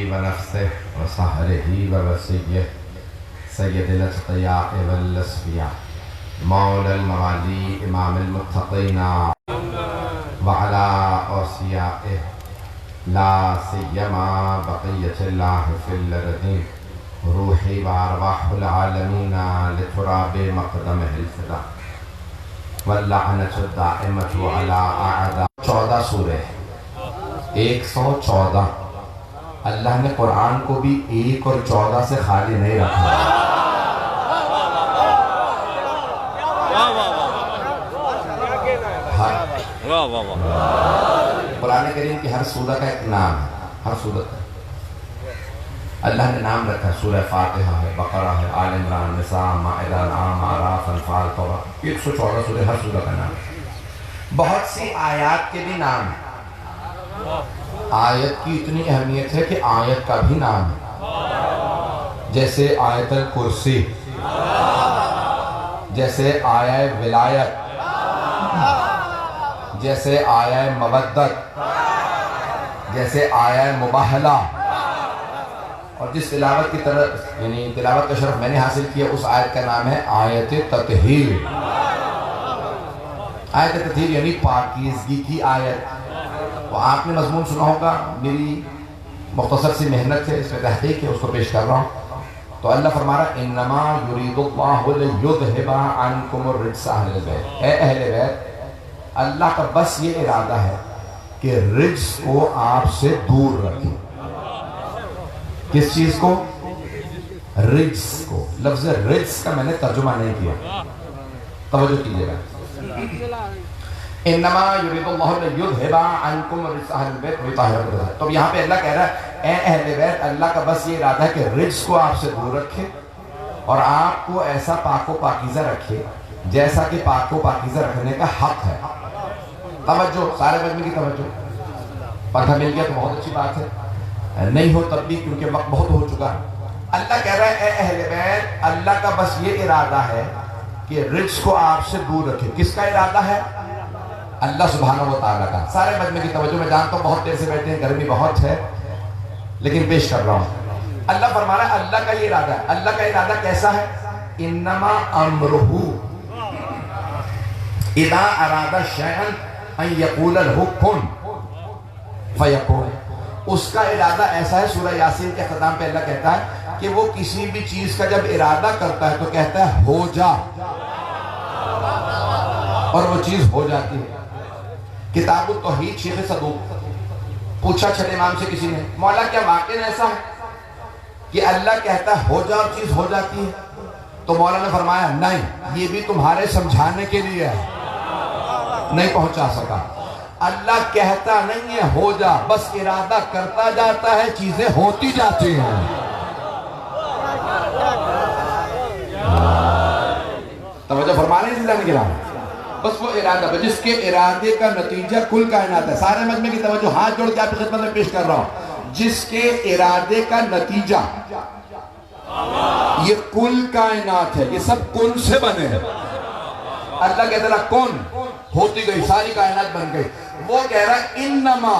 ونفسه وصهره ووصيه سيد الأتقياء والأصفياء مولى الموالي إمام المتقين وعلى أوصيائه لا سيما بقية الله في الأرضين روحي وأرواح العالمين لتراب مقدمه الفداء واللعنة الدائمة على أعداء 14 سورہ 114 اللہ نے قرآن کو بھی 1 اور 14 سے خالی نہیں رکھا قرآن کریم کی ہر سورہ کا ایک نام ہے ہر سورہ کا اللہ نے نام رکھا سورہ فاتحہ ہے بقرہ ہے آل عمران نساء مائدہ انعام اعراف انفال توبہ 114 سورہ ہر سورہ کا نام ہے بہت سی آیات کے بھی نام ہیں آیت کی اتنی اہمیت ہے کہ آیت کا بھی نام ہے جیسے آیت الکرسی جیسے آیہ ولایت جیسے آیہ مودت جیسے آیہ مباہلہ اور جس تلاوت کی طرف یعنی تلاوت کا شرف میں نے حاصل کیا اس آیت کا نام ہے آیت تطہیر آیت تطہیر یعنی پاکیزگی کی آیت وہ آپ نے مضمون سنا ہوگا میری مختصر سی محنت ہے اس میں تحقیق ہے اس کو پیش کر رہا ہوں تو اللہ فرما رہا انما یرید اللہ لیذھب عنکم الرجس اہل البیت اے اہل بیت اللہ کا بس یہ ارادہ ہے کہ رجس کو آپ سے دور رکھیں کس چیز کو رجس کو لفظ رجس کا میں نے ترجمہ نہیں کیا توجہ کیجئے گا انما یرید اللہ لیذھب عنکم الرجس اہل البیت ویطہرکم تو یہاں پہ اللہ کہہ رہا ہے اے اہل بیت اللہ کا بس یہ ارادہ ہے کہ رجس کو آپ سے دور رکھے اور آپ کو ایسا پاک و پاکیزہ رکھے جیسا کہ پاک و پاکیزہ رکھنے کا حق ہے توجہ سارے مجمع کی توجہ پنکھا مل گیا تو بہت اچھی بات ہے نہیں ہو تب بھی کیونکہ وقت بہت ہو چکا اللہ کہہ رہا ہے اے اہل بیت اللہ کا بس یہ ارادہ ہے کہ رجس کو آپ سے دور رکھے کس کا ارادہ ہے اللہ سبحانہ و تعالیٰ کا سارے مجمع کی توجہ میں جانتا ہوں بہت دیر سے بیٹھے ہیں گرمی بہت ہے لیکن پیش کر رہا ہوں اللہ فرما رہا ہے اللہ کا یہ ارادہ ہے اللہ کا ارادہ کیسا ہے انما امرہ اذا اراد شیئا ان یقول له کن فیکون اس کا ارادہ ایسا ہے سورہ یاسین کے اختتام پہ اللہ کہتا ہے کہ وہ کسی بھی چیز کا جب ارادہ کرتا ہے تو کہتا ہے ہو جا اور وہ چیز ہو جاتی ہے کتاب التوحید شیخ صدوق پوچھا چھٹے امام سے کسی نے مولا کیا واقعی ایسا ہے کہ اللہ کہتا ہے ہو جا اور چیز ہو جاتی ہے تو مولا نے فرمایا نہیں یہ بھی تمہارے سمجھانے کے لیے ہے نہیں پہنچا سکا اللہ کہتا نہیں ہے ہو جا بس ارادہ کرتا جاتا ہے چیزیں ہوتی جاتی ہیں توجہ فرمانے سے جانے کے لئے بس وہ ارادہ جس کے ارادے کا نتیجہ کل کائنات ہے سارے مجمع کی توجہ ہاتھ جوڑ کے آپ کی خدمت میں پیش کر رہا ہوں جس کے ارادے کا نتیجہ یہ کل کائنات ہے یہ سب کن سے بنے ہیں اللہ کہتا ہے کن ہوتی گئی ساری کائنات بن گئی وہ کہہ رہا ہے انما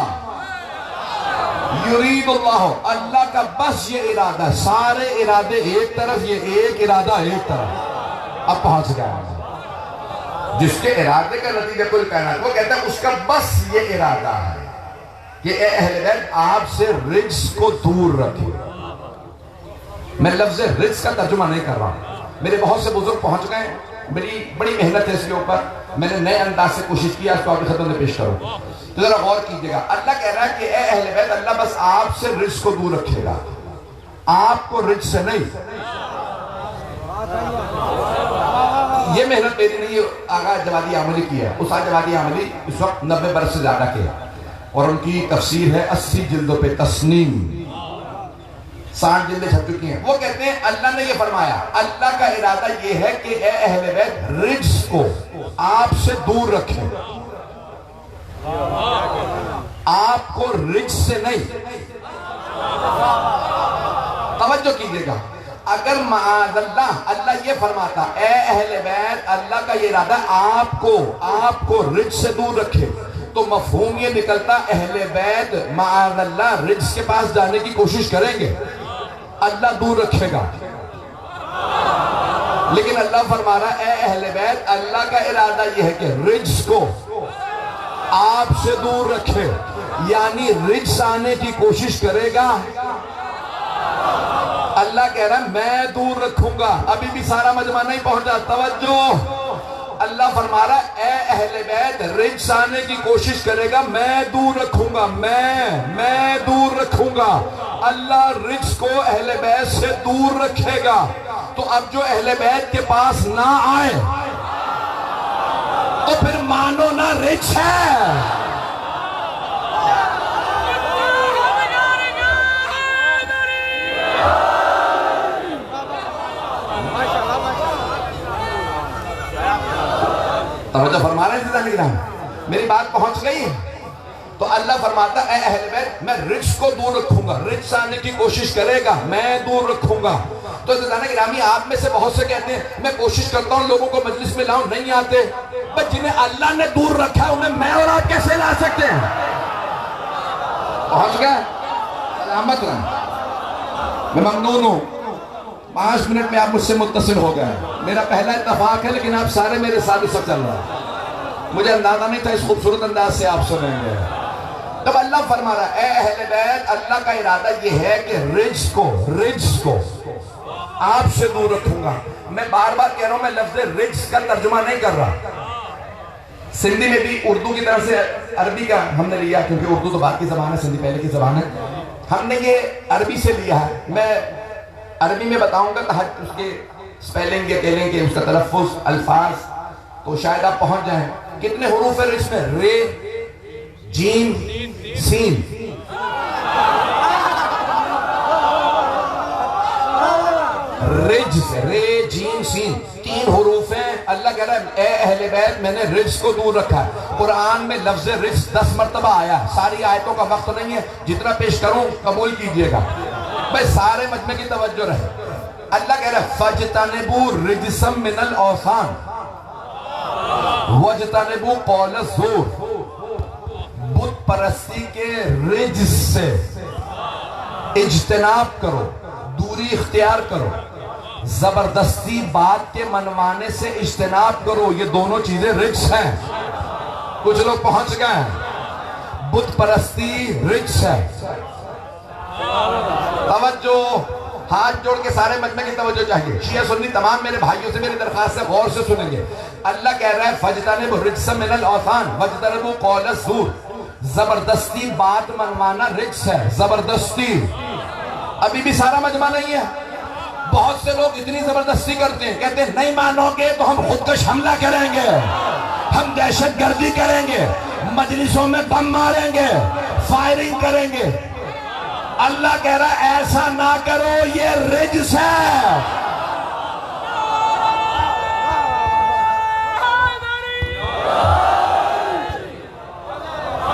یرید اللہ اللہ کا بس یہ ارادہ سارے ارادے ایک طرف یہ ایک ارادہ ایک طرف اب پہنچ گیا جس کے ارادے کا نتیجہ کل کائنات وہ کہتا ہے اس کا بس یہ ارادہ ہے کہ اے اہل بیت آپ سے رجس کو دور رکھیں میں لفظ رجس کا ترجمہ نہیں کر رہا ہوں میرے بہت سے بزرگ پہنچ گئے میری بڑی محنت ہے اس کے اوپر میں نے نئے انداز سے کوشش کیا اس کو آپ کی خدمت میں پیش کروں تو ذرا غور کیجئے گا اللہ کہہ رہا ہے کہ اے اہل بیت اللہ بس آپ سے رجس کو دور رکھے گا آپ کو رجس سے نہیں یہ محنت میری نہیں آغا جوادی عاملی کی ہے اس آغا جوادی عاملی اس وقت 90 برس سے زیادہ کے اور ان کی تفسیر ہے 80 جلدوں پہ تسنیم 60 جلدیں چھپ چکی ہیں وہ کہتے ہیں اللہ نے یہ فرمایا اللہ کا ارادہ یہ ہے کہ اے اہل بیت رجس کو آپ سے دور رکھیں آپ کو رجس سے نہیں توجہ کیجئے گا اگر معاذ اللہ یہ فرماتا اے اہل بیت اللہ کا یہ ارادہ آپ کو رجس سے دور رکھے تو مفہوم یہ نکلتا اہل بیت معاذ اللہ رجس کے پاس جانے کی کوشش کریں گے، اللہ دور رکھے گا. لیکن اللہ فرما رہا ہے اے اہل بیت، اللہ کا ارادہ یہ ہے کہ رجس کو آپ سے دور رکھے، یعنی رجس آنے کی کوشش کرے گا. اللہ کہہ رہا ہے میں دور رکھوں گا. ابھی بھی سارا مجمع نہیں پہنچا، توجہ. اللہ فرما رہا ہے اے اہل بیت رجس آنے کی کوشش کرے گا، میں دور رکھوں گا. میں دور رکھوں گا. اللہ رجس کو اہل بیت سے دور رکھے گا. تو اب جو اہل بیت کے پاس نہ آئے تو پھر مانو نہ رجس ہے. توجہ فرما رہے ہیں، میری بات پہنچ گئی. تو اللہ فرماتا اے اہل بیت میں رجس کو دور رکھوں گا. رجس آنے کی کوشش کرے گا، میں دور رکھوں گا. تو گرامی آپ میں سے بہت سے کہتے ہیں میں کوشش کرتا ہوں لوگوں کو مجلس میں لاؤں، نہیں آتے. بس جنہیں اللہ نے دور رکھا ہے انہیں میں اور آپ کیسے لا سکتے ہیں؟ پہنچ گئے؟ سلامت رہیں. میں ممنون ہوں 5 منٹ میں آپ مجھ سے متصل ہو گئے. میرا پہلا اتفاق ہے لیکن آپ سارے میرے ساتھ سب چل رہا ہے. مجھے اندازہ نہیں تھا اس خوبصورت انداز سے آپ سنیں گے. تب اللہ فرما رہا ہے اے اہل بیت اللہ کا ارادہ یہ ہے کہ رجس کو آپ سے دور رکھوں گا. میں بار بار کہہ رہا ہوں میں لفظ رجس کا ترجمہ نہیں کر رہا. سندھی میں بھی اردو کی طرف سے عربی کا ہم نے لیا، کیونکہ اردو تو بعد کی زبان ہے، سندھی پہلے کی زبان ہے. ہم نے یہ عربی سے لیا ہے. میں عربی میں بتاؤں گا تاکہ اس کے سپیلنگ یا کہلیں کہ اس کا تلفظ الفاظ تو شاید آپ پہنچ جائیں. کتنے حروف ہیں رجس میں؟ رے، جیم، سین. رجس، رے، جیم، سین 3 حروف ہیں. اللہ کہہ رہا ہے اے اہل بیت میں نے رجس کو دور رکھا ہے. قرآن میں لفظ رجس 10 مرتبہ آیا. ساری آیتوں کا وقت نہیں ہے، جتنا پیش کروں قبول کیجئے گا. بھئی سارے مجمع کی توجہ رہے. اللہ کہہ رہا ہے فَاجْتَنِبُوا رِجْسًا مِنَ الْأَوْثَانِ وَاجْتَنِبُوا قَوْلَ الزُّورِ. بت پرستی کے رجس سے اجتناب کرو، دوری اختیار کرو. زبردستی بات کے منوانے سے اجتناب کرو. یہ دونوں چیزیں رجس ہیں. کچھ لوگ پہنچ گئے ہیں. بت پرستی رجس ہے. توجہ، ہاتھ جوڑ کے سارے مجمع کی توجہ چاہیے. شیعہ سنی تمام میرے بھائیوں سے میری درخواست سے غور سے سنیں گے. اللہ کہہ رہا ہے فَاجْتَنِبُوا رِجْسًا مِنَ الْأَوْثَانِ وَاجْتَنِبُوا قَوْلَ الزُّورِ. زبردستی بات منوانا رجس ہے. زبردستی. ابھی بھی سارا مجمع نہیں ہے. بہت سے لوگ اتنی زبردستی کرتے ہیں، کہتے ہیں نہیں مانو گے تو ہم خودکش حملہ کریں گے، ہم دہشت گردی کریں گے، مجلسوں میں بم ماریں گے، فائرنگ کریں گے. اللہ کہہ رہا ہے ایسا نہ کرو، یہ رجس ہے.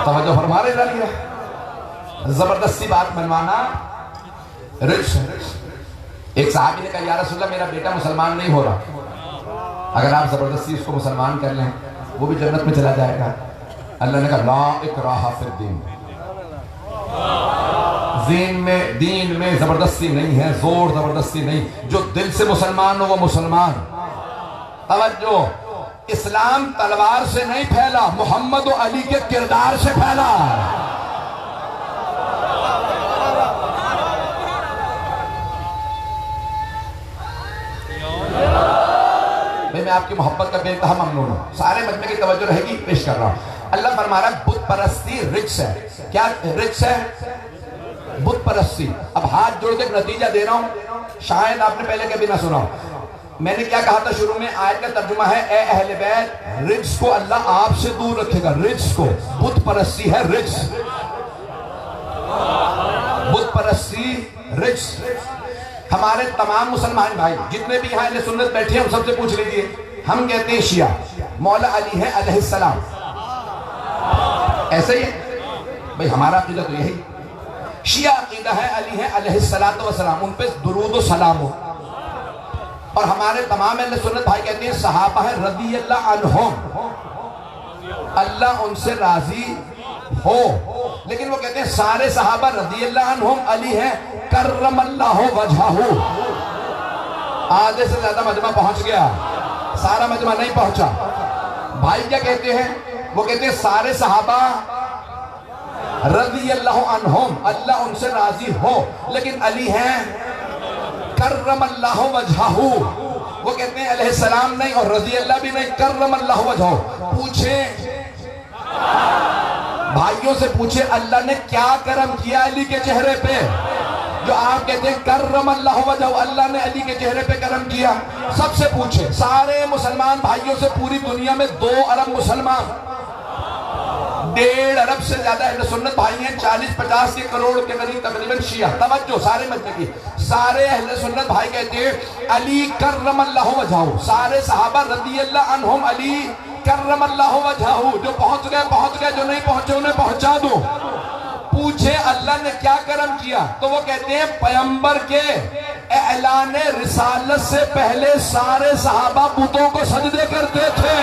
توجہ فرما رہے ہیں. زبردستی بات منوانا رجس ہے. ایک صحابی نے کہا یا رسول اللہ میرا بیٹا مسلمان نہیں ہو رہا، اگر آپ زبردستی اس کو مسلمان کر لیں وہ بھی جنت میں چلا جائے گا. اللہ نے کہا لا اکراہ فی الدین. دین میں زبردستی نہیں ہے، زور زبردستی نہیں. جو دل سے مسلمان ہو وہ مسلمان. توجہ، اسلام تلوار سے نہیں پھیلا، محمد و علی کے کردار سے پھیلا. میں آپ کی محبت کا بے انتہا ممنون ہوں. سارے مجمع کی توجہ رہے گی، پیش کر رہا ہوں. اللہ فرما رہا ہے بت پرستی رجس ہے. کیا رجس ہے؟ بت پرستی. اب ہاتھ جوڑ کے ایک نتیجہ دے رہا ہوں، شاید آپ نے پہلے کبھی نہ سنا. میں نے کیا کہا تھا شروع میں؟ آیت کا ترجمہ ہے اے اہل بیت رجس کو اللہ آپ سے دور رکھے گا. رجس کو، بت پرستی ہے رجس. بت پرستی رجس. ہمارے تمام مسلمان بھائی جتنے بھی یہاں اہل سنت بیٹھے ہیں ہم سب سے پوچھ لیجئے. ہم کہتے ہیں شیعہ مولا علی ہے علیہ السلام، ایسے ہی ہے بھئی؟ ہمارا عقیدہ تو یہی. شیعہ عقیدہ ہے علی ہے علیہ السلام، ان پہ درود و سلام ہو. اور ہمارے تمام اہل سنت بھائی کہتے ہیں صحابہ ہیں رضی اللہ عنہم. اللہ ان سے راضی ہو. لیکن وہ کہتے ہیں سارے صحابہ رضی اللہ عنہم علی ہیں کرم اللہ وجہہ. آدھے سے زیادہ مجمع پہنچ گیا, سارا مجمع نہیں پہنچا. بھائی کیا کہتے ہیں؟ وہ کہتے ہیں سارے صحابہ رضی اللہ عنہم, اللہ ان سے راضی ہو, لیکن علی ہیں کرم اللہ وجہہ. وہ کہتے ہیں علیہ السلام نہیں اور رضی اللہ بھی نہیں, کرم اللہ وجہہ. پوچھیں بھائیوں سے, پوچھیں اللہ نے کیا کرم کیا علی کے چہرے پہ جو آپ کہتے ہیں کرم اللہ وجہہ, اللہ نے علی کے چہرے پہ کرم کیا. سب سے پوچھیں, سارے مسلمان بھائیوں سے, پوری دنیا میں 2 ارب مسلمان, 1.5 ارب سے زیادہ اہل سنت بھائی ہیں, 40-50 کروڑ کے قریب تقریباً شیعہ. توجہ سارے مجمع کی, سارے اہل سنت بھائی کہتے ہیں علی کرم اللہ وجہہ. سارے صحابہ رضی اللہ عنہم علی کرم اللہ وجہہ. جو پہنچ گئے, جو نہیں پہنچے انہیں پہنچا دو. پوچھے اللہ نے کیا کرم کیا, تو وہ کہتے ہیں پیغمبر کے اعلان رسالت سے پہلے سارے صحابہ بتوں کو سجدے کرتے تھے.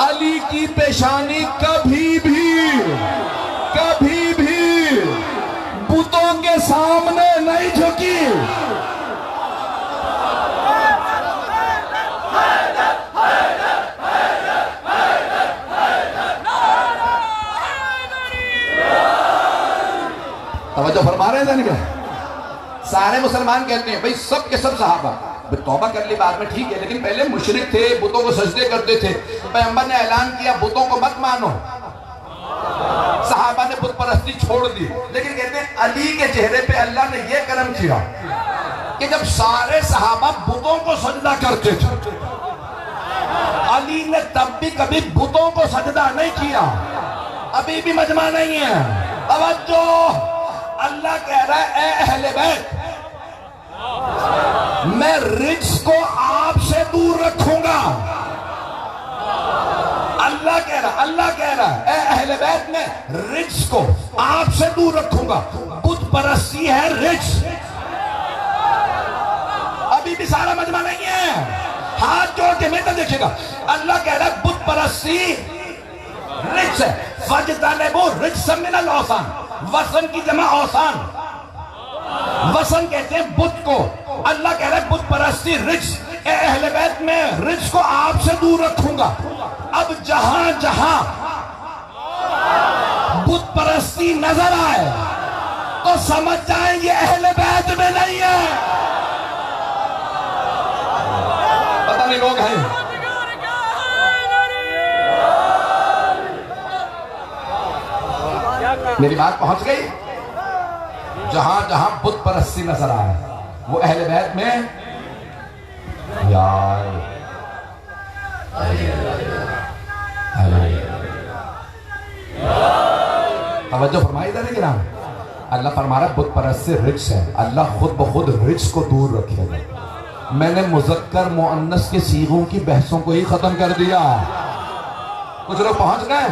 علی کی پیشانی کبھی بھی بتوں کے سامنے نہیں جھکی. توجہ فرما رہے ہیں کیا؟ سارے مسلمان کہتے ہیں بھئی سب کے سب صحابہ توبہ کر لی بعد میں ٹھیک ہے, لیکن پہلے مشرک تھے, بتوں کو سجدے کرتے تھے. پیغمبر نے اعلان کیا بتوں کو مت مانو, صحابہ نے بت پرستی چھوڑ دی. لیکن کہتے ہیں علی کے چہرے پہ اللہ نے یہ کرم کیا کہ جب سارے صحابہ بتوں کو سجدہ کرتے تھے, علی نے تب بھی کبھی بتوں کو سجدہ نہیں کیا. ابھی بھی مجمع نہیں ہے. توجہ, اللہ کہہ رہا ہے اے اہل بیت میں رجس کو آپ سے دور رکھوں گا. اللہ کہہ رہا ہے اے اہل بیت میں رجس کو آپ سے دور رکھوں گا. بت پرستی ہے رجس. ابھی بھی سارا مجمع نہیں ہے, ہاتھ جوڑ کے میرے دیکھے گا. اللہ کہہ رہا ہے بت پرستی رجس ہے. فَجْتَنِبُوا رِجْسًا مِنَ الْأَوْثَانِ, وثن کی جمع اوثان. وثن کہتے ہیں بت کو. اللہ کہہ رہا ہے بت پرستی رجس. اے اہل بیت میں رجس کو آپ سے دور رکھوں گا. اب جہاں جہاں بت پرستی نظر آئے تو سمجھ جائیں یہ اہل بیت میں نہیں ہے. پتہ نہیں لوگ ہیں. میری بات پہنچ گئی؟ جہاں جہاں بت پرستی نظر آئے وہ اہل بیت میں یار توجہ فرمائی دے رہے گرام. اللہ فرما رہا بت پرستی رجس ہے. اللہ خود بخود رجس کو دور رکھے گا. میں نے مذکر مؤنث کے صیغوں کی بحثوں کو ہی ختم کر دیا. کچھ لوگ پہنچ گئے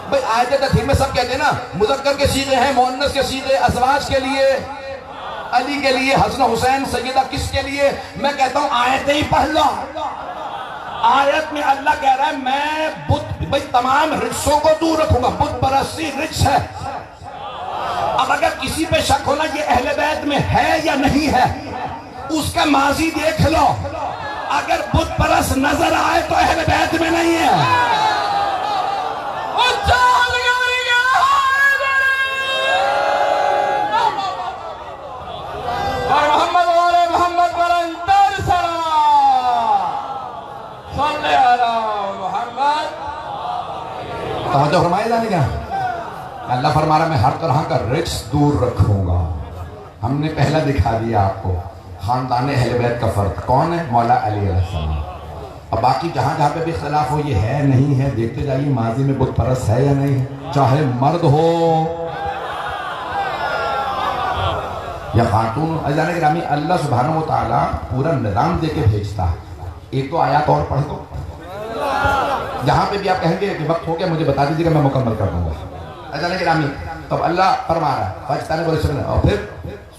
بھئی آیت تطہیر میں سب کہتے ہیں نا مذکر کے صیغے ہیں, مؤنث کے صیغے, ازواج کے لیے, علی کے لیے, حسن حسین, سیدہ کس کے لیے. میں کہتا ہوں آیتیں ہی پڑھ لو. آیت میں اللہ کہہ رہا ہے میں بت بھئی تمام رجسوں کو دور رکھوں گا. بت پرستی رجس ہے. اب اگر کسی پہ شک ہونا یہ اہل بیت میں ہے یا نہیں ہے, اس کا ماضی دیکھ لو. اگر بت پرست نظر آئے تو اہل بیت میں نہیں ہے. اور محمد والے محمد پر انتر سلام صلی اللہ محمد. توجہ فرمائے جانے کیا اللہ فرما رہا میں ہر طرح کا رجس دور رکھوں گا. ہم نے پہلا دکھا دیا آپ کو خاندان اہل بیت کا فرد کون ہے, مولا علی علیہ السلام. اب باقی جہاں جہاں پہ بھی اختلاف ہو یہ ہے نہیں ہے دیکھتے جائیے ماضی میں بت پرست ہے یا نہیں ہے, چاہے مرد ہو یا خاتون. اجانے گرامی اللہ سبحانہ و تعالیٰ پورا نظام دے کے بھیجتا ہے. ایک تو آیات اور پڑھ دو, جہاں پہ بھی آپ کہیں گے کہ وقت ہو گیا مجھے بتا دیجیے گا میں مکمل کر دوں گا. اجانے گرامی تب اللہ فرما رہا ہے فاجتنبوا الرجس, اور پھر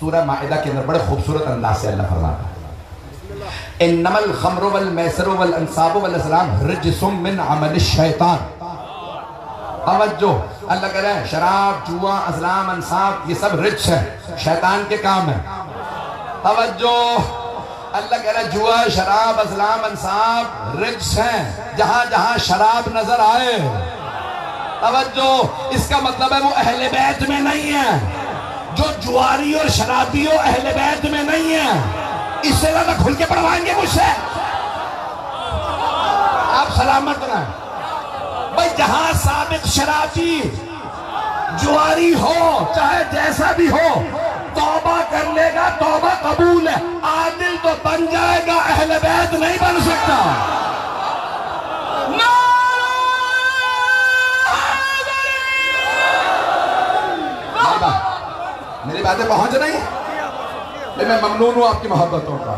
سورہ مائدہ کے اندر بڑے خوبصورت انداز سے اللہ فرما رہا ہے انما الخمر والمیسر والانصاب والازلام رجس من عمل الشیطان. توجہ، اللہ کہہ رہے ہیں شراب، جوا، ازلام، انصاب یہ سب رجس ہے، شیطان کے کام ہے. توجہ، اللہ کہہ رہا ہے جوا، شراب، ازلام، انصاب رجس ہیں، جہاں جہاں شراب نظر آئے. توجہ، اس کا مطلب ہے وہ اہل بیت میں نہیں ہے. جو جواری اور شرابی ہو اہل بیت میں نہیں ہے. اس سے زیادہ کھل کے پڑھوائیں گے مجھ سے؟ آپ سلامت رہیں بھائی. جہاں سابق شرابی جواری ہو چاہے جیسا بھی ہو، توبہ کر لے گا توبہ قبول ہے. عادل تو بن جائے گا، اہل بیت نہیں بن سکتا. میری باتیں پہنچ رہی ہیں؟ میں ممنون ہوں آپ کی محبتوں کا.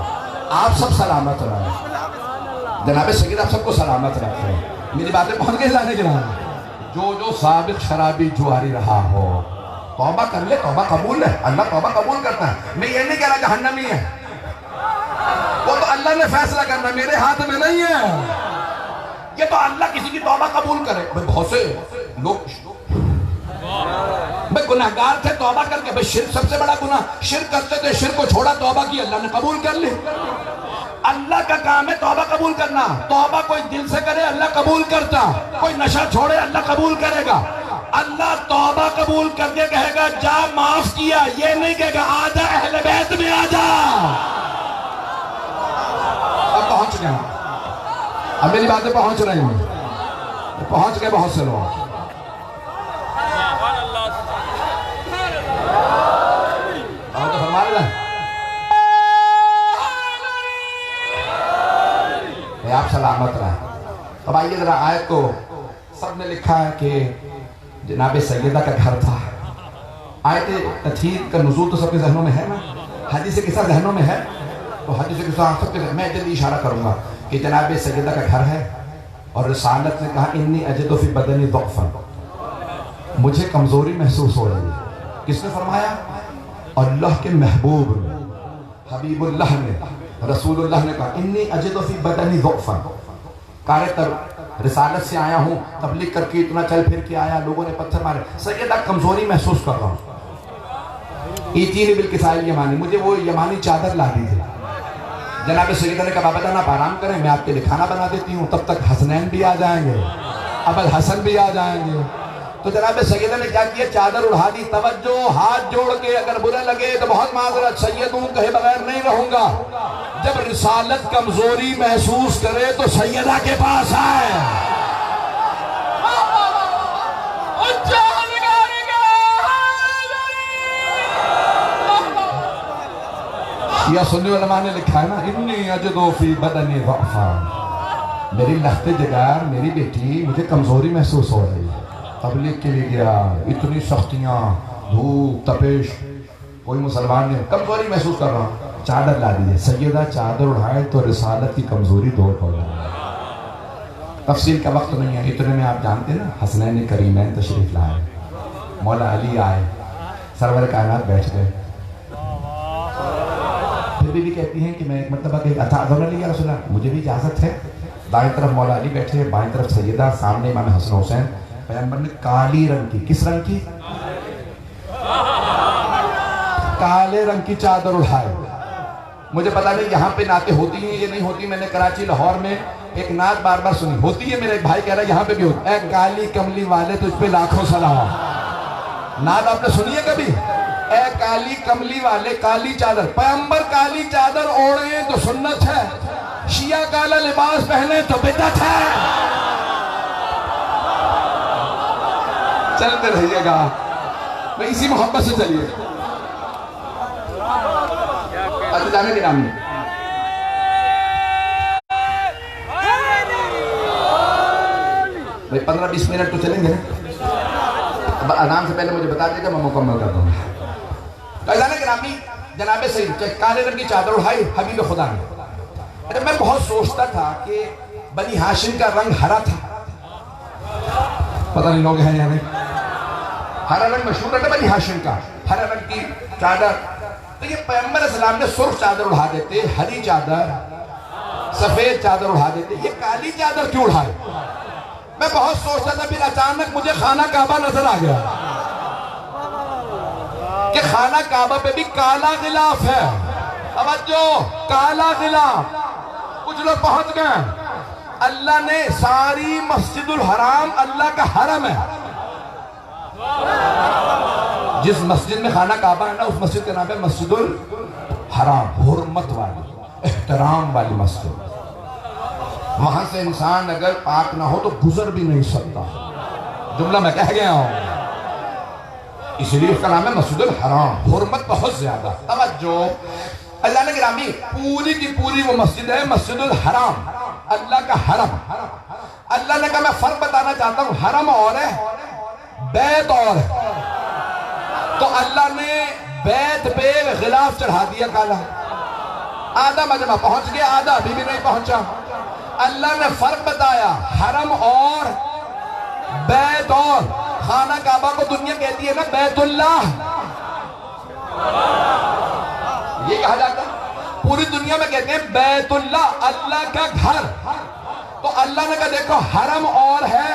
آپ سب سلامت رہیں. جناب سید آپ سب کو سلامت رکھیں. میری باتیں پہنچ گئی لانے جناب. جو سابق شرابی جواری رہا ہو توبہ کر لے، توبہ قبول ہے. اللہ توبہ قبول کرتا ہے. میں یہ نہیں کہہ رہا جہنمی ہے، وہ تو اللہ نے فیصلہ کرنا، میرے ہاتھ میں نہیں ہے. یہ تو اللہ کسی کی توبہ قبول کرے. بہت سے لوگ گناہگار تھے، توبہ کر کے شرک سب سے بڑا گناہ، شرک کرتے تھے، شرک کو چھوڑا، توبہ کی، اللہ نے قبول کر لی. اللہ کا کام ہے توبہ قبول کرنا. توبہ کوئی دل سے کرے اللہ قبول کرتا، کوئی نشہ چھوڑے اللہ قبول کرے گا. اللہ توبہ قبول کر کے کہے گا جا معاف کیا، یہ نہیں کہے گا آجا اہل بیت میں آجا. اب پہنچ گیا، اب میری باتیں پہنچ رہی ہیں، پہنچ گئے بہت سے لوگ. آپ سلامت رہیں. اب آئیے ذرا آیت کو، سب نے لکھا ہے کہ جناب سیدہ کا گھر تھا. آیت تطہیر کا نزول تو سب کے ذہنوں میں ہے نا، حدیث قصہ ذہنوں میں ہے، تو حدیث قصہ سب کے ذہنوں میں. میں جلدی اشارہ کروں گا کہ جناب سیدہ کا گھر ہے اور رسالت نے کہا انی اجد فی بدنی ضعفا، مجھے کمزوری محسوس ہو رہی ہے. کس نے فرمایا؟ اللہ کے محبوب حبیب اللہ نے، رسول اللہ نے کہا انی اجد فی بدنی ضعفا. کارے رسالت سے آیا ہوں، تبلیغ کر کے اتنا چل پھر کے آیا، لوگوں نے پتھر مارے، سیدہ کمزوری محسوس کر رہا ہوں. ایتینی بالکساء الیمانی، مجھے وہ یمانی چادر لا دی تھی. جناب سیدہ نے کہا بابا جان آپ آرام کریں، میں آپ کے لیے کھانا بنا دیتی ہوں، تب تک حسنین بھی آ جائیں گے، ابو الحسن بھی آ جائیں گے. تو جناب سیدہ نے کیا کیا؟ چادر اڑا دی. توجہ، ہاتھ جوڑ کے اگر برے لگے تو بہت معذرت، سید ہوں کہے بغیر نہیں رہوں گا. جب رسالت کمزوری محسوس کرے تو سیدہ کے پاس آئے. شیعہ سنی علماء نے لکھا ہے نا انی اجدو فی بدنی ضعفا، میری لخت جگر، میری بیٹی، مجھے کمزوری محسوس ہو رہی ہے. تبلیغ کے لیے گیا، اتنی سختیاں، دھوپ، تپش، کوئی مسلمان نہیں، کمزوری محسوس کر رہا ہوں. چادر لا دیجئے. سیدہ چادر اڑھائے تو رسالت کی کمزوری دور ہو جائے. تفصیل کا وقت نہیں ہے، اتنے میں آپ جانتے نا حسنین کریمین تشریف لائے، مولا علی آئے، سرور کائنات بیٹھ گئے. پھر بھی کہتی ہیں کہ میں ایک مرتبہ کہ اتعذرن لی یا رسول اللہ، مجھے بھی اجازت ہے. دائیں طرف مولا علی بیٹھے، بائیں طرف سیدہ، سامنے امام حسن حسین. پیغمبر نے کالی رنگ کی، کس رنگ کی؟ کالے رنگ کی چادر اڑھائے. مجھے پتا نہیں یہاں پہ نعتیں ہوتی ہیں یہ نہیں ہوتی. میں نے کراچی لاہور میں ایک نعت بار بار سنی، ہوتی ہے. میرا ایک بھائی کہہ رہا ہے یہاں پہ بھی ہوتی. اے کالی کملی والے تجھ پہ لاکھوں سلام. نعت آپ نے سنی ہے کبھی؟ اے کالی کملی والے، کالی چادر. پیغمبر کالی چادر اوڑھیں تو سنت ہے، شیعہ کالا لباس پہنے تو بدعت ہے. چلتے رہیے گا، میں اسی محبت سے چلیے. جانے کے نام میں بھائی 15-20 منٹ تو چلیں گے. اذان سے پہلے مجھے بتا دے گا، میں مکمل کر دوں گا. جانے کے نام میں جناب سید کالے رنگ کی چادر اڑھائی حبیب خدا نے. میں بہت سوچتا تھا کہ بنی ہاشم کا رنگ ہرا تھا، پتہ نہیں لوگ ہیں یا نہیں. ہرا رنگ مشہور ہے بنی ہاشم کا، ہرا رنگ کی چادر. تو یہ پیغمبر اسلام نے سرخ چادر اڑھا دیتے، ہری چادر سفید چادر اڑا دیتے. یہ کالی چادر کیوں اڑھائے؟ میں بہت سوچتا تھا، پھر اچانک مجھے خانہ کعبہ نظر آ گیا کہ خانہ کعبہ پہ بھی کالا غلاف ہے. توجہ، کالا غلاف. کچھ لوگ پہنچ گئے. اللہ نے ساری مسجد الحرام اللہ کا حرم ہے. جس مسجد میں خانہ کعبہ ہے نا، اس مسجد کا نام ہے مسجد الحرام، حرمت والی، احترام والی مسجد. وہاں سے انسان اگر پاک نہ ہو تو گزر بھی نہیں سکتا. جملہ میں کہہ گیا ہوں. اس لیے اس کا نام ہے مسجد الحرام، حرمت بہت زیادہ. توجہ، اللہ نے گرامی پوری کی پوری وہ مسجد ہے مسجد الحرام، اللہ کا حرم. اللہ نے کہا میں فرق بتانا چاہتا ہوں، حرم اور ہے، بیت اور ہے. تو اللہ نے بیت پہ غلاف چڑھا دیا کالا. آدھا مجمع پہنچ گیا، آدھا ابھی بھی نہیں پہنچا. اللہ نے فرق بتایا، حرم اور بیت اور. خانہ کعبہ کو دنیا کہتی ہے نا بیت اللہ، یہ کہا جاتا ہے. پوری دنیا میں کہتے ہیں بیت اللہ، اللہ کا گھر. تو اللہ نے کہا دیکھو حرم اور ہے،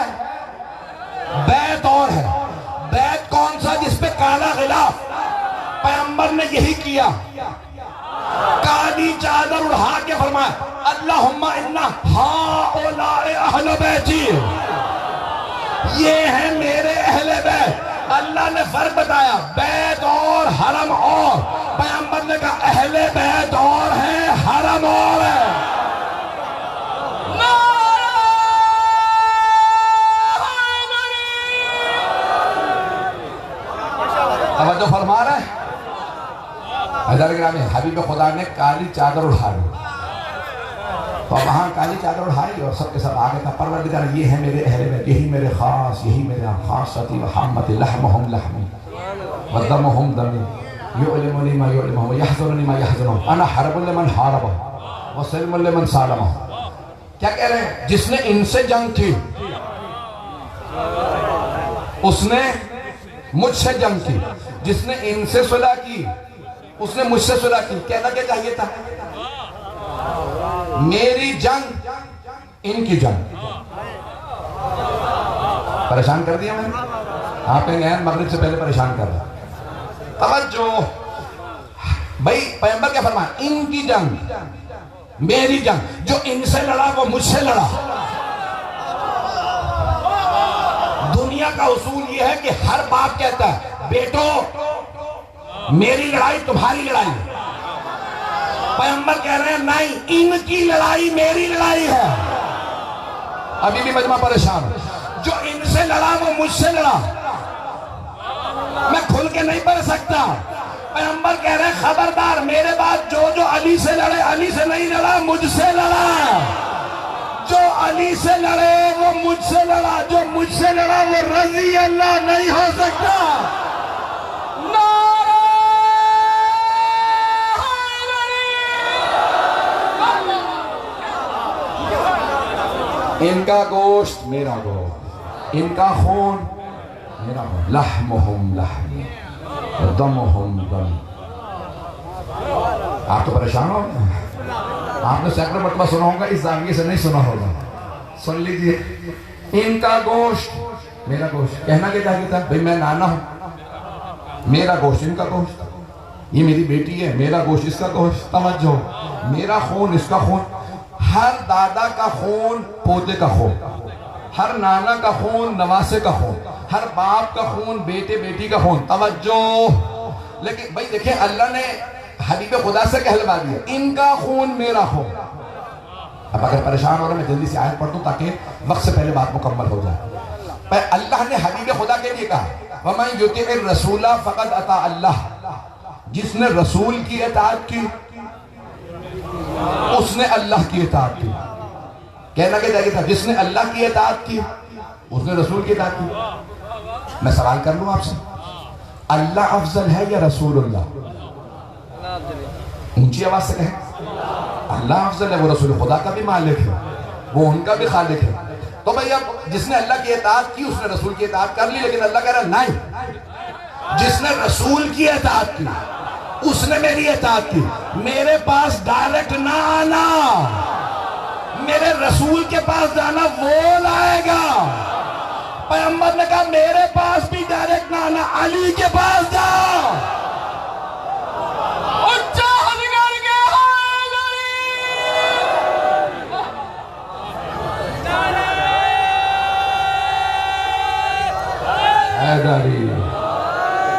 بیت اور ہے. بیت کون سا؟ جس پہ کالا غلاف. پیغمبر نے یہی کیا، کالی چادر اڑھا کے فرمایا اللہم انا ہؤلاء اہل بیتی، یہ ہیں میرے اہل بیت. اللہ نے فرق بتایا، بیت اور حرم اور. پیغمبر نے کہا اہل بیت اور ہیں، حرم اور ہے. توجہ فرما رہے ہیں. حضرت گرامی حبیب خدا نے کالی چادر اڑھائی، تو وہاں کالی چادر اڑھائی اور سب کے سب آگے تھا. پروردگار یہ ہے میرے اہل بیت، یہی میرے خاص، یہی میرے خاصتی وحامتی، لحمہم لحمی ودمہم دمی، یعلمنی ما یعلمہم ویحضرنی ما یحضرہم، انا حرب لمن حاربہ وسلم لمن سالمہ. کیا کہہ رہے ہیں؟ جس نے ان سے جنگ کی اس نے مجھ سے جنگ کی، جس نے ان سے صلح کی اس نے مجھ سے صلح کی. کہنا کیا چاہیے تھا؟ میری جنگ ان کی جنگ. پریشان کر دیا میں نے؟ آپ کہیں گے مغرب سے پہلے پریشان کر رہا. توجہ بھائی، پیغمبر کیا فرمایا؟ ان کی جنگ میری جنگ. جو ان سے لڑا وہ مجھ سے لڑا. دنیا کا اصول یہ ہے کہ ہر باپ کہتا ہے بیٹو میری لڑائی تمہاری لڑائی. پیغمبر کہہ رہے ہیں نہیں، ان کی لڑائی میری لڑائی ہے. ابھی بھی مجمع پریشان. جو ان سے لڑا وہ مجھ سے لڑا. میں کھل کے نہیں پڑھ سکتا. پیغمبر کہہ رہے ہیں خبردار، میرے بعد جو علی سے لڑے، علی سے نہیں لڑا، مجھ سے لڑا. جو علی سے لڑے وہ مجھ سے لڑا، جو مجھ سے لڑا وہ رضی اللہ نہیں ہو سکتا. ان کا گوشت میرا گوشت، ان کا خون میرا خون. لحمہم لحمی دمہم دمی. آپ تو پریشان ہو گئے. آپ نے سینکڑوں مرتبہ سنا ہوگا، اس زاویے سے نہیں سنا ہوگا. سن لیجئے، ان کا گوشت میرا گوشت. کہنا کیا چاہیے تھا؟ بھئی میں نانا ہوں، میرا گوشت ان کا گوشت. یہ میری بیٹی ہے، میرا گوشت اس کا گوشت. توجہ، میرا خون اس کا خون. ہر دادا کا خون پوتے کا خون، ہر نانا کا خون نواسے کا خون، ہر باپ کا خون بیٹے بیٹی کا خون. توجہ. لیکن بھائی دیکھیں، اللہ نے حبیب خدا سے کہلوا دیا ان کا خون میرا خون. اب اگر پریشان ہو رہا میں جلدی سے آیت پڑھ دوں تاکہ وقت سے پہلے بات مکمل ہو جائے. اللہ نے حبیب خدا کے لیے کہا وَمَن يُطِعِ الرَّسُولَ فَقَدْ أَطَاعَ اللَّهَ. جس نے رسول کی اطاعت کی اس نے اللہ کی اطاعت کی. کہنا کیا چاہیے تھا؟ جس نے اللہ کی اطاعت کی اس نے رسول کی اطاعت کی. میں سوال کر لوں آپ سے، اللہ افضل ہے یا رسول اللہ؟ اونچی آواز سے کہیں. اللہ افضل ہے، وہ رسول خدا کا بھی مالک ہے، وہ ان کا بھی خالق ہے. تو بھئی اب جس نے اللہ کی اطاعت کی اس نے رسول کی اطاعت کر لی. لیکن اللہ کہہ رہا نہیں، جس نے رسول کی اطاعت کی اس نے میری اطاعت کی. میرے پاس ڈائریکٹ نہ آنا. میرے رسول کے پاس جانا وہ لائے گا۔ پیغمبر نے کہا میرے پاس بھی ڈائریکٹ نہ آنا، علی کے پاس جاؤ۔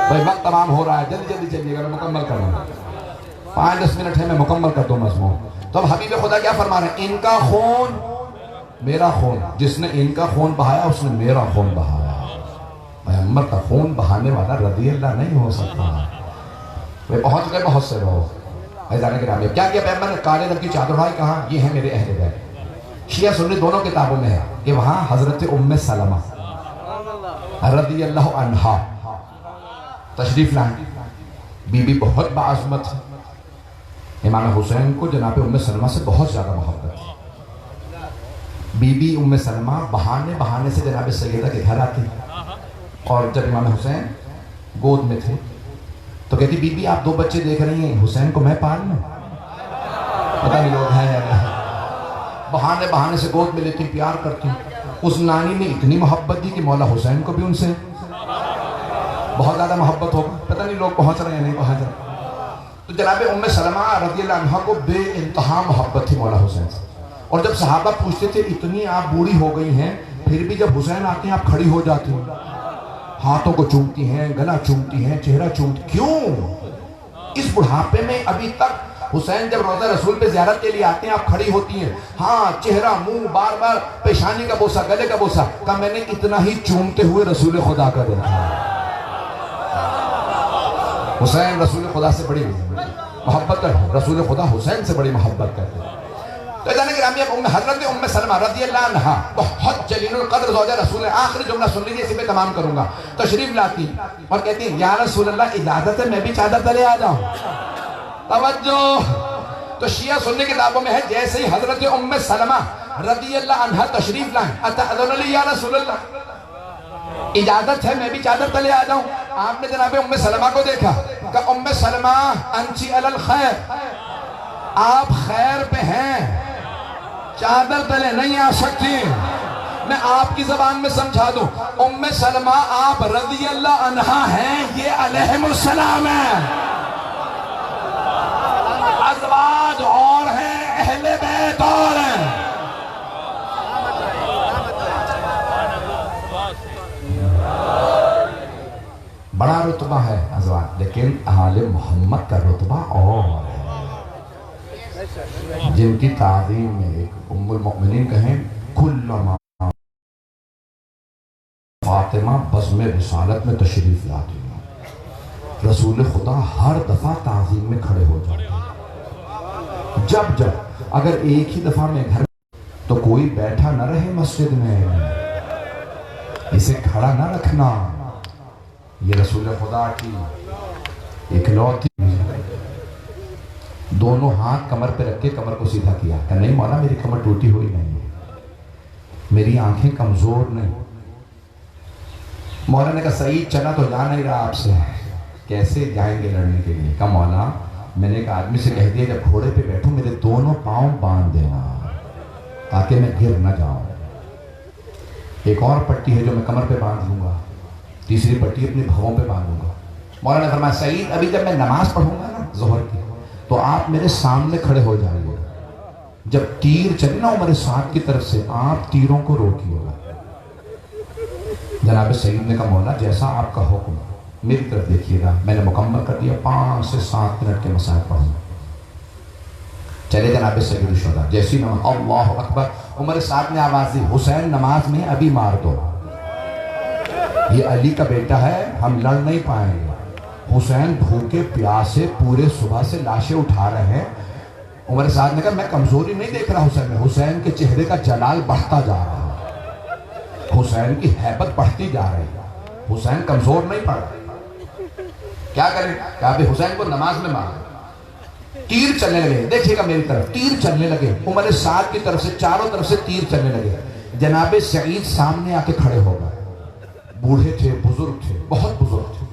بھائی وقت تمام ہو رہا ہے، جلدی جلدی چلیے گا، میں مکمل کر رہا ہوں، 5-10 منٹ ہے، میں مکمل کر دوں مضمون۔ تو اب حبیب خدا کیا فرما رہے ہیں؟ ان کا خون میرا خون، جس نے ان کا خون بہایا اس نے میرا خون بہایا۔ پیغمبر کا خون بہانے والا رضی اللہ نہیں ہو سکتا۔ وہ پہنچ گئے بہت سے لوگ، عزیزان گرامی، کیا کیا پیغمبر نے؟ کالے رنگ کی چادر اڑائی، کہا یہ ہیں میرے اہل بیت۔ شیعہ سنی دونوں کتابوں میں ہے کہ وہاں حضرت ام سلمہ رضی اللہ عنہا تشریف لائیں۔ بی بی بہت باعظمت ہے، امام حسین کو جناب ام سلمہ سے بہت زیادہ محبت ہے۔ بی بی ام سلمہ بہانے بہانے سے جناب سیدہ کے گھر آتی، اور جب امام حسین گود میں تھے تو کہتی بی بی آپ 2 بچے دیکھ رہی ہیں، حسین کو میں پال لوں؟ پتہ نہیں لوگ ہیں یا نہیں۔ بہانے بہانے سے گود میں لیتی، پیار کرتی۔ اس نانی نے اتنی محبت دی کہ مولا حسین کو بھی ان سے بہت زیادہ محبت ہوگا، پتہ نہیں لوگ پہنچ رہے ہیں نہیں پہنچ رہے۔ تو جناب ام سلمہ رضی اللہ عنہ کو بے انتہا محبت تھی مولا حسین سے، اور جب صحابہ پوچھتے تھے اتنی آپ بوڑھی ہو گئی ہیں پھر بھی جب حسین آتے ہیں آپ کھڑی ہو جاتی ہیں، ہاتھوں کو چومتی ہیں، گلا چومتی ہیں، چہرہ چومتی، کیوں؟ اس بڑھاپے میں ابھی تک حسین جب روضہ رسول پہ زیارت کے لیے آتے ہیں آپ کھڑی ہوتی ہیں، ہاں چہرہ، منہ، بار بار پیشانی کا بوسہ، گلے کا بوسہ، کہا میں نے اتنا ہی چومتے ہوئے رسول خدا کا دیکھا۔ حسین رسول خدا سے بڑی محبت کرتے، رسول خدا حسین سے بڑی محبت کرتے۔ تو جانے گرامی اب حضرت ام سلمہ رضی اللہ عنہ بہت جلیل القدر زوجہ رسول ہے، آخری جملہ سن لیجیے، اسی پہ تمام کروں گا۔ تشریف لاتی اور کہتی ہیں یا رسول اللہ اجازت ہے میں بھی چادر تلے آ جاؤں؟ توجہ، تو شیعہ سنی کتابوں میں ہے جیسے ہی حضرت ام سلمہ رضی اللہ عنہ تشریف لائیں، اتأذن لی یا رسول اللہ، اجازت ہے میں بھی چادر تلے آ جاؤں؟ آپ نے جناب ام سلمہ کو دیکھا کہ ام سلمہ انچی علی الخیر، آپ خیر پہ ہیں، چادر تلے نہیں آ سکتی۔ میں آپ کی زبان میں سمجھا دوں، ام سلمہ آپ رضی اللہ عنہ ہیں، یہ علیہم السلام ہیں، ازواج اور ہیں، اہل بیت اور ہیں۔ بڑا رتبہ ہے ازواج، لیکن آل محمد کا رتبہ اور ہے، جن کی تعظیم میں ایک ام المؤمنین کہیں کلما فاطمہ بزم رسالت میں تشریف لاتی ہیں، رسول خدا ہر دفعہ تعظیم میں کھڑے ہو جاتے ہیں۔ جب اگر ایک ہی دفعہ میں گھر تو کوئی بیٹھا نہ رہے مسجد میں، اسے کھڑا نہ رکھنا، یہ رسول خدا کی اکلوتی، دونوں ہاتھ کمر پہ رکھ کے کمر کو سیدھا کیا کہ نہیں مولا میری کمر ٹوٹی ہوئی نہیں ہے، میری آنکھیں کمزور نہیں۔ مولا نے کہا سعید چلا تو جا نہیں رہا آپ سے، کیسے جائیں گے لڑنے کے لیے؟ کہا مولا میں نے ایک آدمی سے کہہ دیا جب گھوڑے پہ بیٹھوں میرے دونوں پاؤں باندھ دینا تاکہ میں گر نہ جاؤں، ایک اور پٹی ہے جو میں کمر پہ باندھ لوں گا، تیسری پٹی اپنے بھووں پہ باندھوں گا۔ مولا نے فرمایا سعید ابھی جب میں نماز پڑھوں گا نا ظہر کی تو آپ میرے سامنے کھڑے ہو جائیں گے، جب تیر چلے نا عمر سعد کی طرف سے آپ تیروں کو روکیے گا۔ جناب سعید نے کہا مولا جیسا آپ کا حکم، میری طرف دیکھیے گا، میں نے مکمل کر دیا، 5 سے 7 منٹ کے مسائل پڑھوں۔ چلے جناب سید الشہداء، جیسی نماز اللہ اکبر، عمر سعد نے آواز دی حسین نماز میں ابھی مار دو، یہ علی کا بیٹا ہے ہم لڑ نہیں پائیں گے۔ حسین بھوکے پیاسے پورے صبح سے لاشیں اٹھا رہے ہیں۔ عمر سعد نے کہا میں کمزوری نہیں دیکھ رہا حسین میں، حسین کے چہرے کا جلال بڑھتا جا رہا ہے، حسین کی ہیبت بڑھتی جا رہی ہے، حسین کمزور نہیں پڑ رہا، کیا کریں؟ کہا ابھی حسین کو نماز میں مارا، تیر چلنے لگے، دیکھیے گا میری طرف، تیر چلنے لگے، عمر سعد کی طرف سے چاروں طرف سے تیر چلنے لگے۔ جناب سعید سامنے آ کے کھڑے ہو گئے، بوڑھے تھے، بزرگ تھے، بہت بزرگ تھے،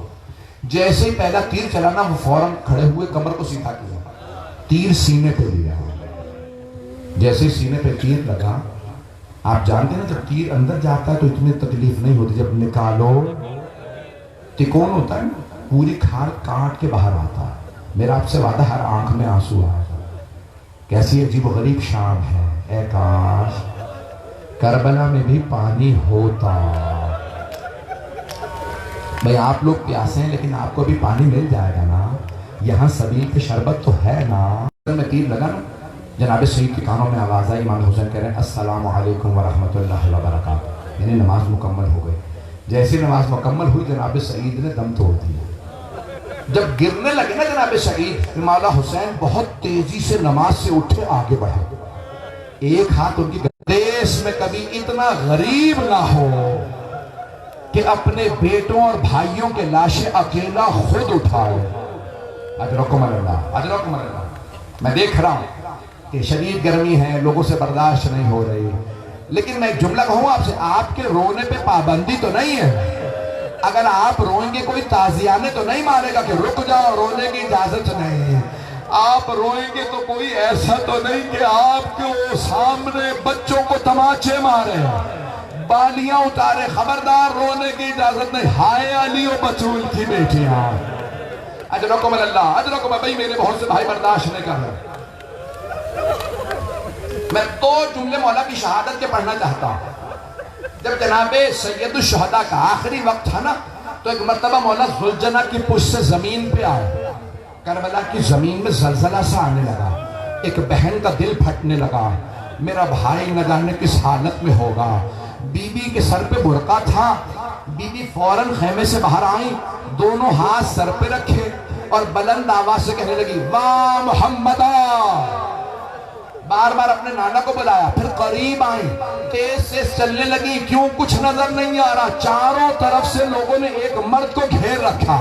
جیسے ہی پہلا تیر چلانا وہ فوراً کھڑے ہوئے، کمر کو سیدھا کیا، تیر سینے پہ لیا، جیسے سینے پہ تیر لگا، آپ جانتے ہیں نا جب تیر اندر جاتا ہے تو اتنی تکلیف نہیں ہوتی، جب نکالو تکون ہوتا ہے نا، پوری کھال کاٹ کے باہر آتا ہے۔ میرا آپ سے وعدہ، ہر آنکھ میں آنسو آ جائے۔ کیسی عجیب و غریب شام ہے، اے کاش کربلا میں بھی پانی ہوتا۔ بھئی آپ لوگ پیاسے ہیں لیکن آپ کو بھی پانی مل جائے گا نا، یہاں سبیل پہ شربت تو ہے نا۔ میں تیر لگا نا، جناب سعید کے کانوں میں آواز آئی، امام حسین کہہ رہے ہیں السلام علیکم ورحمۃ اللہ وبرکاتہ، یعنی نماز مکمل ہو گئی۔ جیسی نماز مکمل ہوئی جناب سعید نے دم توڑ دیا۔ جب گرنے لگے نا جناب سعید، مولا حسین بہت تیزی سے نماز سے اٹھے آگے بڑھے، ایک ہاتھ ان کی دیس میں کبھی اتنا غریب نہ ہو کہ اپنے بیٹوں اور بھائیوں کے لاشیں اکیلا خود اٹھائے۔ اجرکم اللہ، اجرکم اللہ۔ میں دیکھ رہا ہوں کہ شدید گرمی ہے، لوگوں سے برداشت نہیں ہو رہی، لیکن میں ایک جملہ کہوں آپ سے، آپ کے رونے پہ پابندی تو نہیں ہے۔ اگر آپ روئیں گے کوئی تازیانے تو نہیں مارے گا کہ رک جاؤ، رونے کی اجازت نہیں۔ آپ روئیں گے تو کوئی ایسا تو نہیں کہ آپ کے سامنے بچوں کو تماچے مارے، بالیاں اتارے، خبردار رونے کی اجازت نہیں۔ ہائے علی و بطول کی بیٹیاں، اجرکم اللہ، اجرکم۔ بھائی میرے بہت سے بھائی برداشت نہیں کر رہے۔ میں تو جملے مولا کی شہادت کے پڑھنا چاہتا ہوں۔ جب جناب سید الشہداء کا آخری وقت تھا نا، تو ایک مرتبہ مولا ذوالجناح کی پشت سے زمین پہ آئے، کربلا کی زمین میں زلزلہ سا آنے لگا، ایک بہن کا دل پھٹنے لگا، میرا بھائی نہ جانے کس حالت میں ہوگا۔ بی بی کے سر پہ برقع تھا، بی بی فوراً خیمے سے باہر آئیں، دونوں ہاتھ سر پہ رکھے اور بلند آواز سے کہنے لگی واہ محمدہ، بار بار اپنے نانا کو بلایا، پھر قریب آئیں، تیز سے چلنے لگی، کیوں کچھ نظر نہیں آ رہا، چاروں طرف سے لوگوں نے ایک مرد کو گھیر رکھا،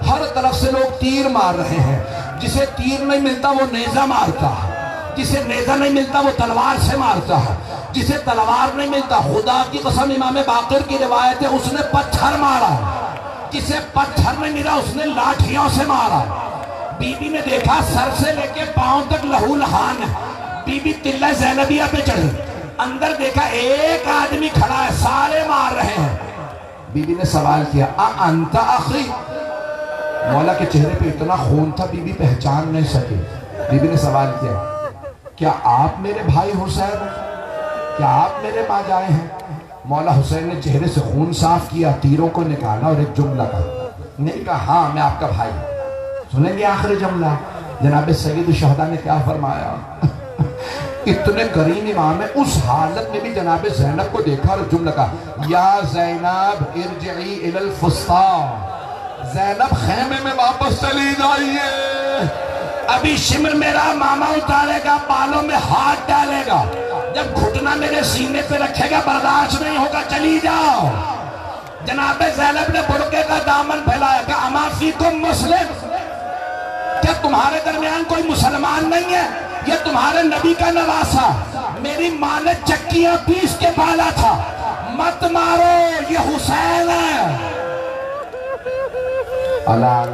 ہر طرف سے لوگ تیر مار رہے ہیں، جسے تیر نہیں ملتا وہ نیزہ مارتا ہے، جسے نیزہ نہیں ملتا وہ تلوار سے مارتا ہے، جسے تلوار نہیں ملتا، خدا کی قسم امام باقر کی روایت ہے اس نے پتھر مارا، جسے پتھر نہیں ملا اس نے لاٹھیوں سے مارا۔ بی بی نے دیکھا سر سے لے کے پاؤں تک لہو لہان ہے، بی بی تلہ زینبیہ پہ چڑھی، اندر دیکھا ایک آدمی کھڑا ہے، سارے مار رہے ہیں۔ بی بی نے سوال کیا انت اخی، مولا کے چہرے پہ اتنا خون تھا بی بی پہچان نہیں سکی۔ بی بی نے سوال کیا کیا آپ میرے بھائی حسین ہیں، کیا آپ میرے ماں جائے ہیں؟ مولا حسین نے چہرے سے خون صاف کیا، تیروں کو نکالا اور ایک جملہ کہا، نہیں کہا ہاں میں آپ کا بھائی ہوں۔ سنیں گے آخری جملہ جناب سید الشہداء نے کیا فرمایا؟ اتنے کریم امام ہے، اس حالت میں بھی جناب زینب کو دیکھا اور جملہ کہا یا زینب ارجعی الی الفسطیٰ، زینب خیمے میں واپس چلی جائیے، ابھی شمر میرا ماما اتارے گا، بالوں میں ہاتھ ڈالے گا، جب گھٹنا میرے سینے پہ رکھے گا برداشت نہیں ہوگا، چلی جاؤ۔ جناب زینب نے برقعے کا دامن پھیلایا کہ اما فیکم مسلم، کیا تمہارے درمیان کوئی مسلمان نہیں ہے؟ یہ تمہارے نبی کا نواسہ، میری ماں نے چکیاں پیس کے پالا تھا، مت مارو، یہ حسین ہے۔ اللہ